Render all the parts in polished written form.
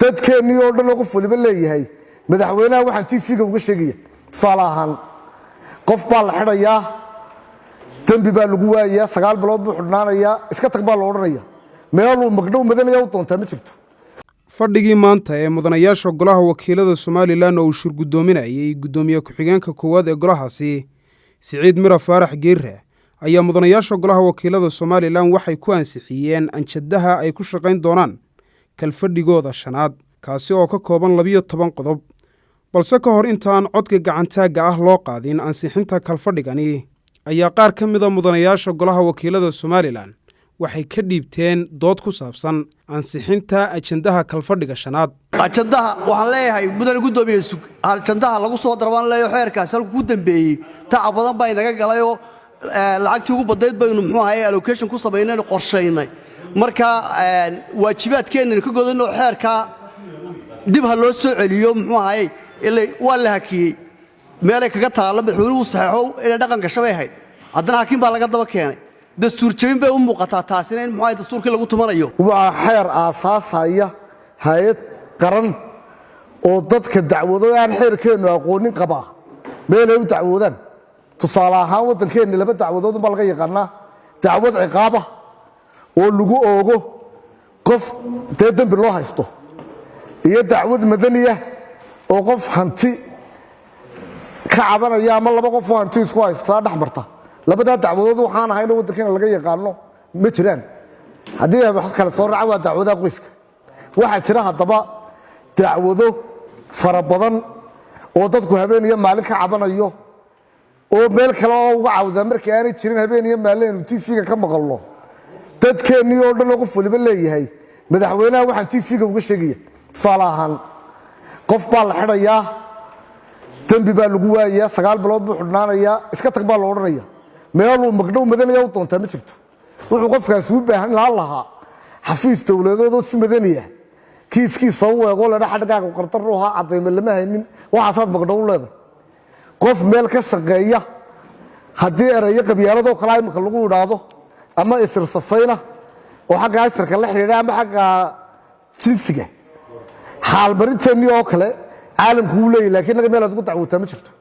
dadkeenii oo dhan qof waliba leeyahay madaxweynaha waxaan TV-ga uga sheegaya tusaale ahaan qof baa la xidhayaa dambi baa lagu waayaa 9 bilood buu xidhnaanayaa iska tag baa la odhanayaa meeluu magdhow madanaya u doontaa ma jirto fadhigii maanta ee mudanayaasha golaha wakiilada Soomaaliland oo shir gudoominayay gudoomiye ku-xigeenka koowaad ee golahaasi Siciid Mira Faarax Geerre ayaa mudanayaasha golaha wakiilada Soomaaliland waxay ku ansixiyeen anjadaha ay ku shaqayn doonaan kalfadhigooda shanaad kaasi oo ka kooban 12 qodob balse ka hor intaan codka gacantaaga ah loo qaadin ansixinta kalfadhigani ayaa qaar ka mid ah mudanayaasha golaha wakiilada Soomaaliland waxay ka dhiibteen dood ku saabsan ansixinta ajandaha kalfadhiga shanaad ajandaha waxaan leeyahay mudan gudoomiye sug ajandaha lagu soo darban leeyo xeerkaas halku ku dambeeyay tacab badan bay naga galay oo lacagtii ugu badeed baynu muxuu ahaayay allocation ku sameeynay qorsheynay marka waajibaadkeena ka godano xeerka dib ha loo soo celiyo muxuu ahaayay ilaa waa la hakiyay meel kaga taalo madaxweynuhu saxeexo inay dhaqan gashabay ahayd haddana hakiin baa laga daba keenay dastuur jabin bay u muuqataa taasina in muxuu dastuurka lagu tumanayo waa xeer aasaasaya hay'ad qaran oo dadka dacwado aan xeerkeenu aqoonin qaba meel ay u dacwadaan tusaale ahaan wadankeena laba dacwadood baa laga yaqaanaa dacwad ciqaaba oo lagu oogo qof dambi loo haysto iyo dacwad madaniya oo qof hanti ka cabanaya ama laba qof oo hanti isku haysta dhaxmarta labada dacwadood waxaan ahayn wadankeena laga yaqaano ma jiraan hadii wax kala soo raaca waa dacwada qoyska waxa jira hadaba dacwado fara badan oo dadku habeen iyo maalin ka cabanayo oo meel kale oo uga cawda markii aanay jirin habeen iyo maalin TV-ga ka maqalno dadkeenii oo dhan qof waliba leeyahay madaxweynaha waxaan TV-ga uga sheegaya tusaale ahaan qof baa la xidhayaa dambi baa lagu waayaa 9 bilood buu xidhnaanayaa iska tag baa la odhanayaa meeluu magdhow madanaya u doontaa ma jirto wuxuu qofkaas u baahan lahaa xafiis dawladeed oo si madaniya kiiskiisa u eego la dhaxadhaaga qartar ruuxa cadayma lama haynin waxaad magdhow leedahay qof meel ka shaqeeya hadii erayo qabyaaladoo kala imka lagu yiraahdo ama isir safayna oo xagga asirka la xiriira ama xagga jinsiga xaal marinteeni oo kale caalamku uu leeyahay laakiin laga meel aad ku dacwootaa ma jirto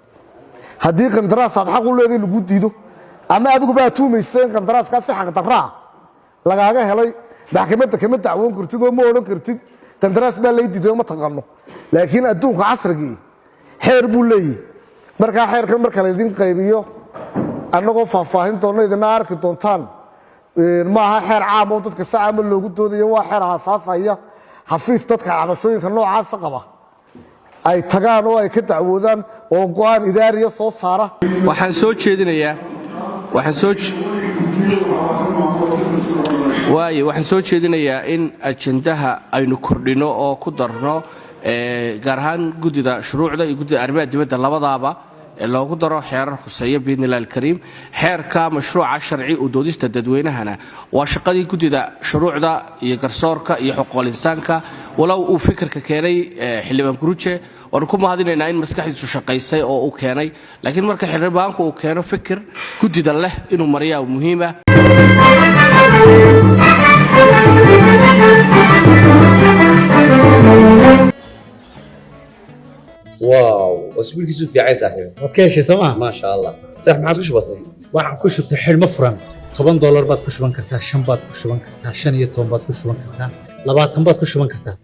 hadii qandaraas aad xaq u leedahay lagu diido ama adigu baa tuumaysay qandaraaskaas xaq darraa lagaaga helay maxkamadda kama dacwoon kartid oo ma oran kartid qandaraas baa la diiday ma taqaano laakiin adduunka casriga xeer buu leeyahay marka xeerkan marka la idin qaybiyo annagoo faahfaahin doona idin arki doontaan ma aha xeer caam oo dadka saama loogu doodayo waa xeer aasaasaya xafiis dadka cabashooyinka noocaas qaba ay tagaan oo ay ka dacwoodaan oo go'aan idaariya soo saara waxaan soo jeedinayaa in ajandaha aynu kordhino oo ku darno gaar ahaan gudida shuruucda iyo gudida arrimaha dibadda labadaaba loogu daro xeerar khuseeya biidnillahi alkariim xeerka mashruuca sharci u doodista dadweynahana waa shaqadii gudida shuruucda iyo garsoorka iyo xuquuqul insaanka walow uu fikirka keenay xildhibaan Guruje waan ku mahadinaynaa in maskaxdiisu shaqaysay oo uu keenay laakiin marka xildhibaanku uu keeno fikir gudida leh inuu mariyaa muhiim ah واو اسبوع كيسو في عايز صاحبي wadkeeshi sama ما شاء الله صح ما عادش بسيط waxaan ku shubtay xilmo furan $10 baad ku shuban kartaa 5 baad ku shuban kartaa 15 baad ku shuban kartaa 20 baad ku shuban kartaa